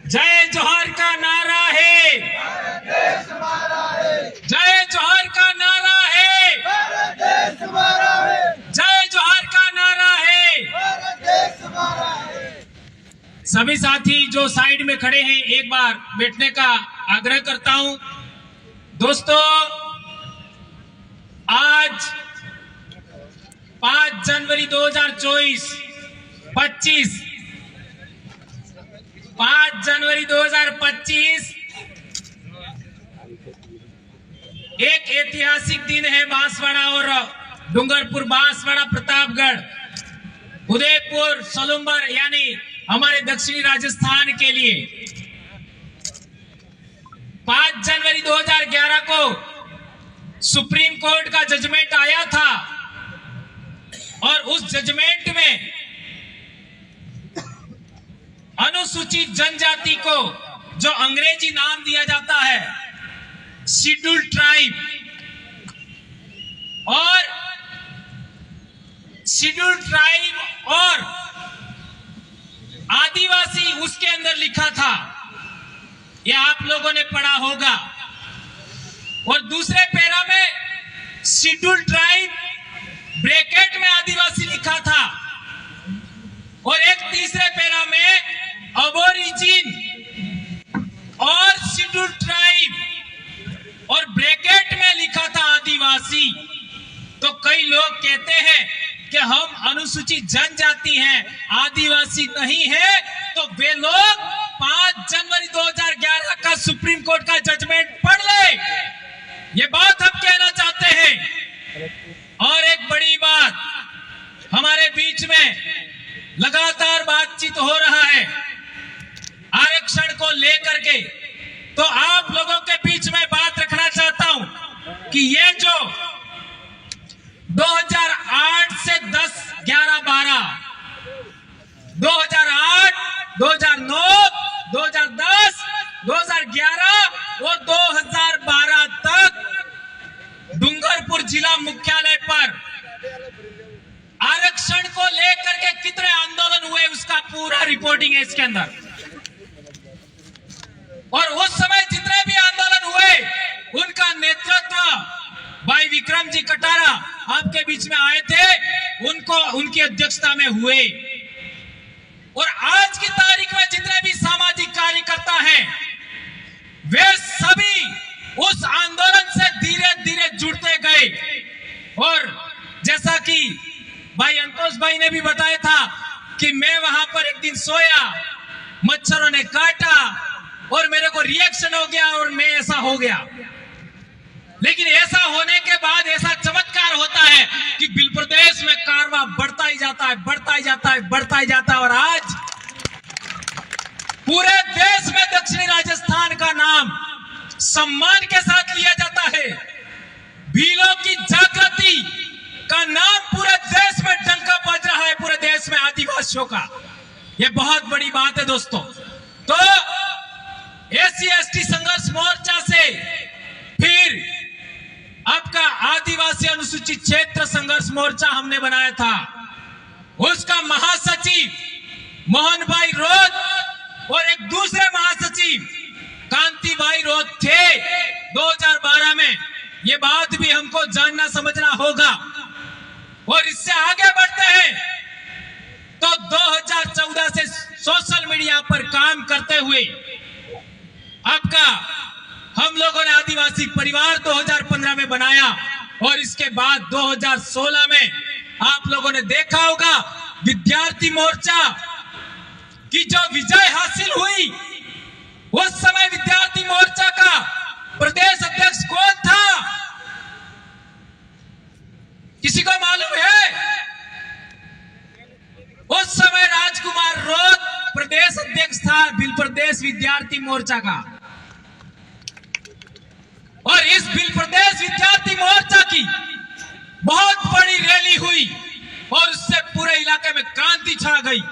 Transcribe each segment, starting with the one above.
जय जोहार का नारा है, जय जोहार का नारा है, जय जोहार का नारा है। सभी साथी जो साइड में खड़े हैं एक बार बैठने का आग्रह करता हूं। दोस्तों, आज 5 जनवरी 2024 5 जनवरी 2025 एक ऐतिहासिक दिन है। बांसवाड़ा और डूंगरपुर, बांसवाड़ा, प्रतापगढ़, उदयपुर, सोलुम्बर यानी हमारे दक्षिणी राजस्थान के लिए 5 जनवरी 2011 को सुप्रीम कोर्ट का जजमेंट आया था और उस जजमेंट में अनुसूचित जनजाति को जो अंग्रेजी नाम दिया जाता है शेड्यूल ट्राइब और आदिवासी उसके अंदर लिखा था, यह आप लोगों ने पढ़ा होगा। और दूसरे पैरा में शेड्यूल ट्राइब ब्रैकेट में आदिवासी लिखा था और एक तीसरे पैरा में अबोरिजिन और शेड्यूल ट्राइब और ब्रैकेट में लिखा था आदिवासी। तो कई लोग कहते हैं कि हम अनुसूचित जनजाति हैं, आदिवासी नहीं है, तो वे लोग 5 जनवरी 2011 का सुप्रीम कोर्ट का जजमेंट पढ़ ले, ये बात हम कहना चाहते हैं। और एक बड़ी बात, हमारे बीच में लगातार बातचीत हो रहा है आरक्षण को लेकर के, तो आप लोगों के बीच में बात रखना चाहता हूं कि ये जो 2008 से 10, 11, 12, 2008, 2009, 2010, 2011 और 2012 तक डूंगरपुर जिला मुख्यालय पर आरक्षण को लेकर के कितने आंदोलन हुए उसका पूरा रिपोर्टिंग है इसके अंदर। और उस समय जितने भी आंदोलन हुए उनका नेतृत्व भाई विक्रम जी कटारा आपके बीच में आए थे, उनकी अध्यक्षता में हुए। और आज की तारीख में जितने भी सामाजिक कार्यकर्ता हैं वे सभी उस आंदोलन से धीरे धीरे जुड़ते गए। और जैसा कि भाई अंतोष भाई ने भी बताया था कि मैं वहां पर एक दिन सोया, मच्छरों ने काटा और मेरे को रिएक्शन हो गया और मैं ऐसा हो गया। लेकिन ऐसा होने के बाद ऐसा चमत्कार होता है कि बिल प्रदेश में कारवां बढ़ता ही जाता है, बढ़ता ही जाता है, बढ़ता ही जाता है। और आज पूरे देश में दक्षिणी राजस्थान का नाम सम्मान के साथ लिया जाता है। भीलों की जागृति का नाम पूरे देश में डंका बज रहा है, पूरे देश में आदिवासियों का। यह बहुत बड़ी बात है दोस्तों। तो SC/ST संघर्ष मोर्चा से फिर आपका आदिवासी अनुसूचित क्षेत्र संघर्ष मोर्चा हमने बनाया था। उसका महासचिव मोहन भाई रोध और एक दूसरे महासचिव कांति भाई रोध थे 2012 में। ये बात भी हमको जानना समझना होगा। और इससे आगे बढ़ते हैं तो 2014 से सोशल मीडिया पर काम करते हुए आपका हम लोगों ने आदिवासी परिवार 2015 में बनाया और इसके बाद 2016 में आप लोगों ने देखा होगा विद्यार्थी मोर्चा की जो विजय हासिल हुई। उस समय विद्यार्थी मोर्चा का प्रदेश अध्यक्ष कौन था, किसी को मालूम है? उस समय राजकुमार रोध प्रदेश अध्यक्ष था बिल प्रदेश विद्यार्थी मोर्चा का। और इस बिल प्रदेश विद्यार्थी मोर्चा की बहुत बड़ी रैली हुई और उससे पूरे इलाके में क्रांति छा गई।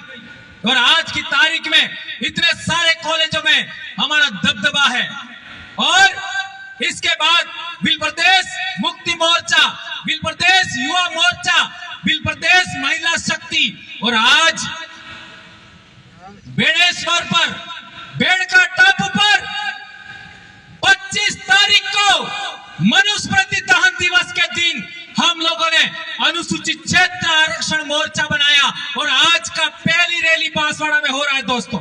और आज की तारीख में इतने सारे कॉलेजों में हमारा दबदबा है। और इसके बाद बिल प्रदेश मुक्ति मोर्चा, बिल प्रदेश युवा मोर्चा, बिल प्रदेश महिला शक्ति और आज बेड़ेश्वर पर बेड़का टापू पर 25 तारीख को मनुस्मृति दहन दिवस के दिन हम लोगों ने अनुसूचित क्षेत्र आरक्षण मोर्चा बनाया और आज का पहली रैली बांसवाड़ा में हो रहा है दोस्तों।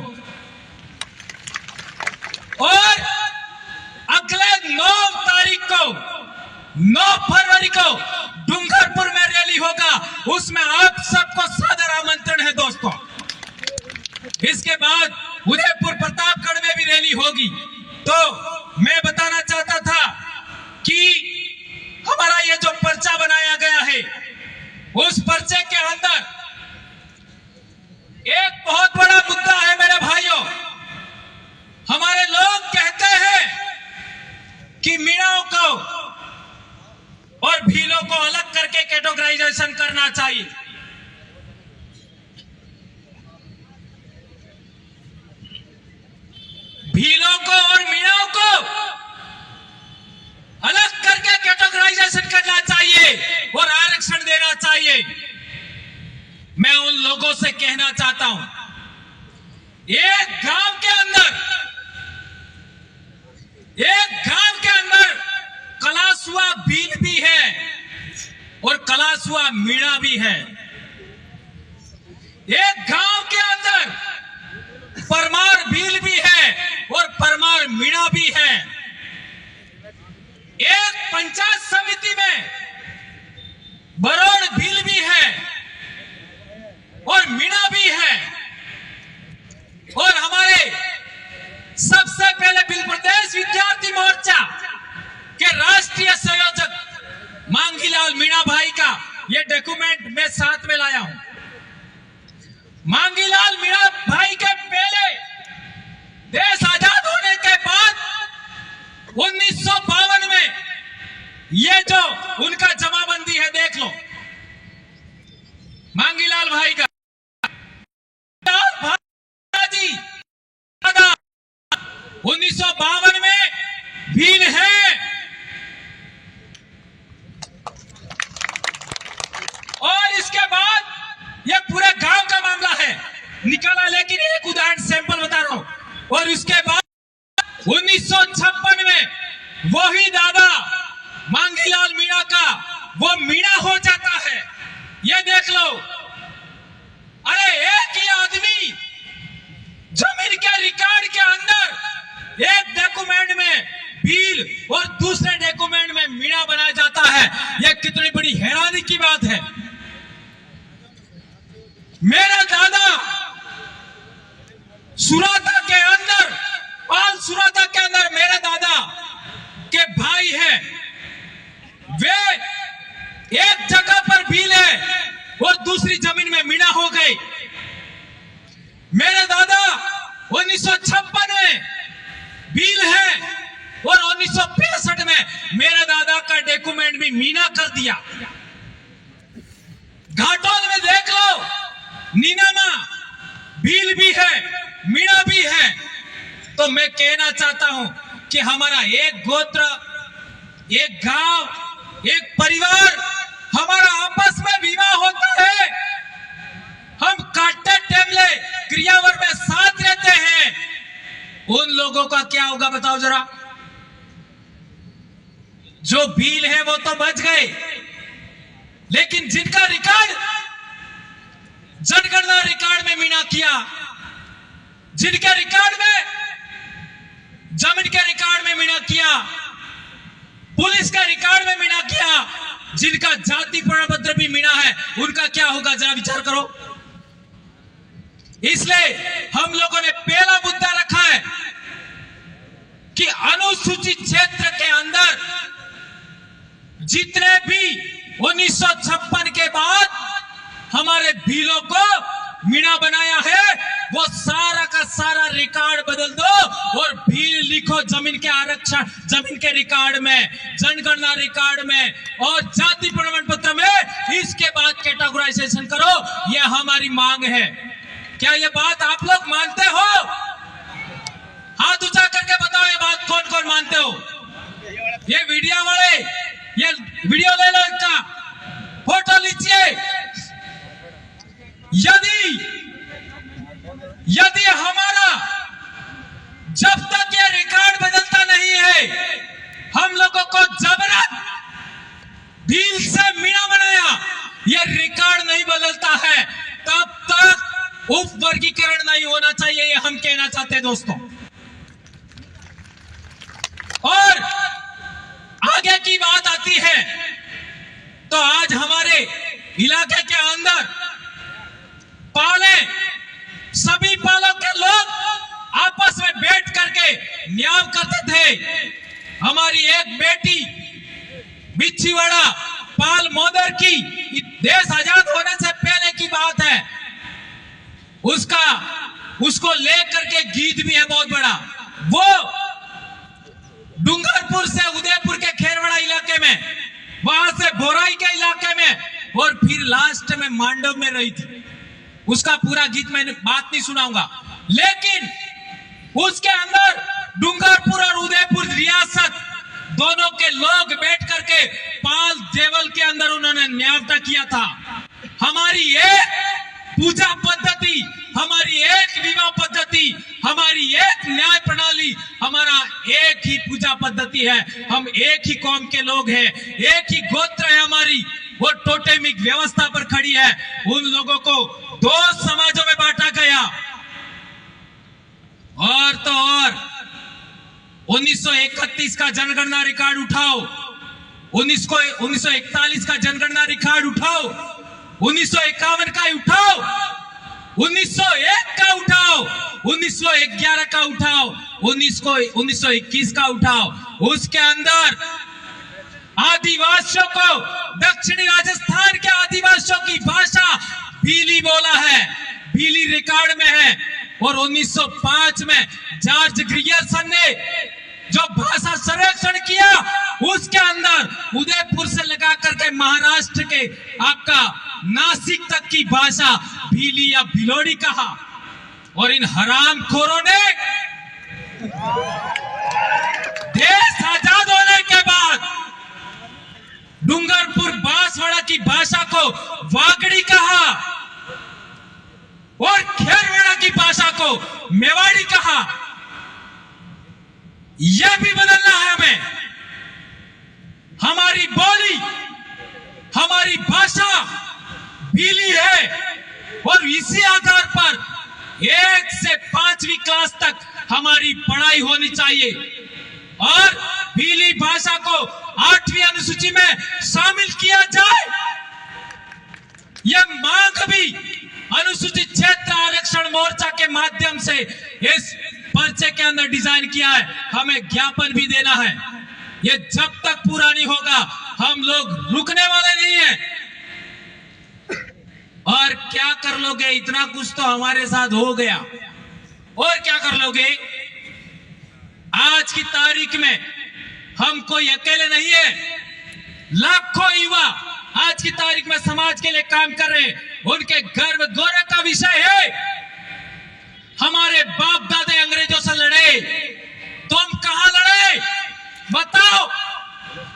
और अगले 9 तारीख को 9 फरवरी को डूंगरपुर में रैली होगा, उसमें आप सबको सादर आमंत्रण है दोस्तों। इसके बाद उदयपुर प्रतापगढ़ में भी रैली होगी। तो मैं बताना चाहता था कि हमारा ये जो पर्चा बनाया गया है, उस पर्चे के अंदर एक बहुत बड़ा मुद्दा है मेरे भाइयों। हमारे लोग कहते हैं कि मीणाओं को और भीलों को अलग करके कैटेगराइजेशन करना चाहिए। भीलों को और मीणाओं को अलग करके कैटेगराइजेशन करना चाहिए और आरक्षण देना चाहिए। मैं उन लोगों से कहना चाहता हूं, एक गांव के अंदर कलासुआ भील भी है और कलासुआ मीणा भी है। एक गांव के अंदर परमार भील भी है और परमार मीणा भी है। एक पंचायत समिति में बरोड़ भील भी है और मीणा भी है। और हमारे सबसे पहले बिल प्रदेश विद्यार्थी मोर्चा के राष्ट्रीय संयोजक मांगीलाल मीणा भाई का ये डॉक्यूमेंट मैं साथ में लाया हूं। मांगीलाल मीणा भाई के पहले देश आजाद होने के बाद 1952 में ये जो उनका जमाबंदी है देख लो, मांगीलाल भाई का। जी 1952 में भील है और इसके बाद ये पूरे गांव का मामला है निकाला, लेकिन एक उदाहरण सैंपल बता रहा हूं। और उसके बाद 1956 में वही दादा मांगीलाल मीणा का वो मीणा हो जाता है। ये देख लो, अरे एक ही आदमी जमीन के रिकॉर्ड के अंदर एक डॉक्यूमेंट में भील और दूसरे डॉक्यूमेंट में मीणा बनाया जाता है। यह कितनी बड़ी हैरानी की बात है। मेरा दादा सुराता के अंदर, पाल सुराता के अंदर मेरे दादा के भाई है, वे एक जगह पर भील है और दूसरी जमीन में मीणा हो गए। मेरे दादा 1956 में भील है और 1965 में मेरे दादा का डॉक्यूमेंट भी मीणा कर दिया। घाटोल में देख लो, नीनामा भील भी है, मीणा भी है। तो मैं कहना चाहता हूं कि हमारा एक गोत्र, एक गांव, एक परिवार, हमारा आपस में विवाह होता है, हम काटे टेमले क्रियावर में साथ रहते हैं। उन लोगों का क्या होगा बताओ जरा। जो भील है वो तो बच गए, लेकिन जिनका रिकॉर्ड जनगणना रिकॉर्ड में मीणा किया, जिनके रिकॉर्ड में, जमीन के रिकॉर्ड में मीणा किया, पुलिस के रिकॉर्ड में मीणा किया, जिनका जाति प्रमाण पत्र भी मीणा है, उनका क्या होगा जरा विचार करो। इसलिए हम लोगों ने पहला मुद्दा रखा है कि अनुसूचित क्षेत्र के अंदर जितने भी 1956 के बाद हमारे भीलों को मीणा बनाया है, वो सारा का सारा रिकॉर्ड बदल दो और भील लिखो जमीन के आरक्षण, जमीन के रिकॉर्ड में, जनगणना रिकॉर्ड में और जाति प्रमाण पत्र में। इसके बाद कैटेगराइजेशन करो, यह हमारी मांग है। क्या ये बात आप लोग मानते हो? हाथ ऊंचा करके बताओ ये बात कौन कौन मानते हो। ये वीडियो वाले, ये वीडियो ले लो, इसका फोटो लीजिए। यदि हमारा दोस्तों। और आगे की बात आती है तो आज हमारे इलाके के अंदर पाले सभी पालों के लोग आपस में बैठ करके न्याय करते थे। हमारी एक बेटी बिच्छीवाड़ा पाल मोदर की देश आजाद होने से पहले की बात है, उसको लेकर के गीत भी है बहुत बड़ा। वो डूंगरपुर से उदयपुर के खेरवाड़ा इलाके में, वहां से बोराई के इलाके में और फिर लास्ट में मांडव में रही थी। उसका पूरा गीत मैंने बात नहीं सुनाऊंगा, लेकिन उसके अंदर डूंगरपुर और उदयपुर रियासत दोनों के लोग बैठ करके पाल देवल के अंदर उन्होंने न्यायता किया था। हमारी एक पूजा पद्धति, हमारी एक विवाह पद्धति, हमारी एक न्याय प्रणाली, हमारा एक ही पूजा पद्धति है। हम एक ही कौम के लोग हैं, एक ही गोत्र है हमारी, वो टोटेमिक व्यवस्था पर खड़ी है। उन लोगों को दो समाजों में बांटा गया। और तो और 1931 का जनगणना रिकॉर्ड उठाओ, 1941 का जनगणना रिकॉर्ड उठाओ, 1951 का उठाओ, 1901 का उठाओ, 1911 का उठाओ, 1921 का उठाओ। उसके अंदर आदिवासियों को, दक्षिणी राजस्थान के आदिवासियों की भाषा भीली बोला है, भीली रिकॉर्ड में है। और 1905 में जॉर्ज ग्रियर्सन ने जो भाषा सर्वेक्षण किया, उसके अंदर उदयपुर से लगा करके महाराष्ट्र के आपका नासिक तक की भाषा भीली या भिलोड़ी कहा। और इन हरामखोरों ने देश आजाद होने के बाद डूंगरपुर बांसवाड़ा की भाषा को वागड़ी कहा और खेरवाड़ा की भाषा को मेवाड़ी कहा। यह भी बदलना है हमें। हमारी बोली, हमारी भाषा भीली है और इसी आधार पर 1 से 5वीं क्लास तक हमारी पढ़ाई होनी चाहिए। और भीली भाषा को 8वीं अनुसूची में शामिल किया जाए। यह मांग भी अनुसूचित क्षेत्र आरक्षण मोर्चा के माध्यम से इस पर्चे के अंदर डिजाइन किया है। हमें ज्ञापन भी देना है। ये जब तक पूरा नहीं होगा हम लोग रुकने वाले नहीं हैं। और क्या कर लोगे? इतना कुछ तो हमारे साथ हो गया। और क्या कर लोगे? आज की तारीख में हम कोई अकेले नहीं है, लाखों युवा आज की तारीख में समाज के लिए काम कर रहे हैं। उनके गर्व गौरव का विषय है। हमारे बाप दादे अंग्रेजों से लड़े, तुम कहां लड़े? बताओ।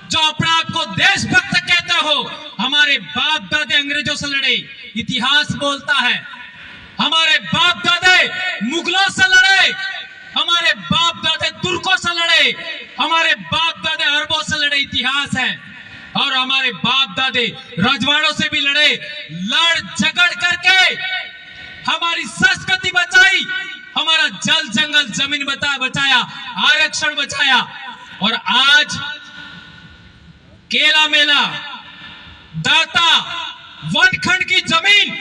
जो अपने आप को देशभक्त कहते हो, हमारे बाप दादे अंग्रेजों से लड़े, इतिहास बोलता है। हमारे बाप दादे मुगलों से लड़े, हमारे बाप दादे तुर्कों से लड़े, हमारे बाप दादे अरबों से लड़े, इतिहास है। और हमारे बाप दादे रजवाड़ों से भी लड़े, लड़ झगड़ करके हमारी संस्कृति बचाई, हमारा जल जंगल जमीन बचाया, आरक्षण बचाया। और आज केला मेला, दाता, वनखंड की जमीन,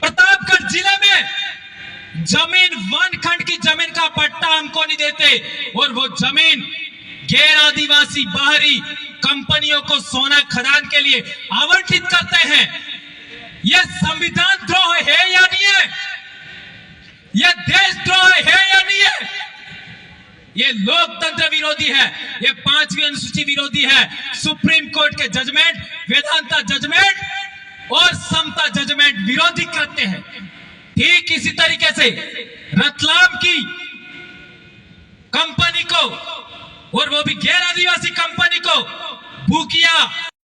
प्रतापगढ़ जिले में जमीन, वनखंड की जमीन का पट्टा हमको नहीं देते और वो जमीन गैर आदिवासी बाहरी कंपनियों को सोना खदान के लिए आवंटित करते हैं। यह संविधान द्रोह है या नहीं है? यह देशद्रोह है या नहीं है? ये लोकतंत्र विरोधी है, ये 5वीं अनुसूची विरोधी है। सुप्रीम कोर्ट के जजमेंट, वेदांता जजमेंट और समता जजमेंट विरोधी करते हैं। ठीक इसी तरीके से रतलाम की कंपनी को, और वो भी गैर आदिवासी कंपनी को, भूकिया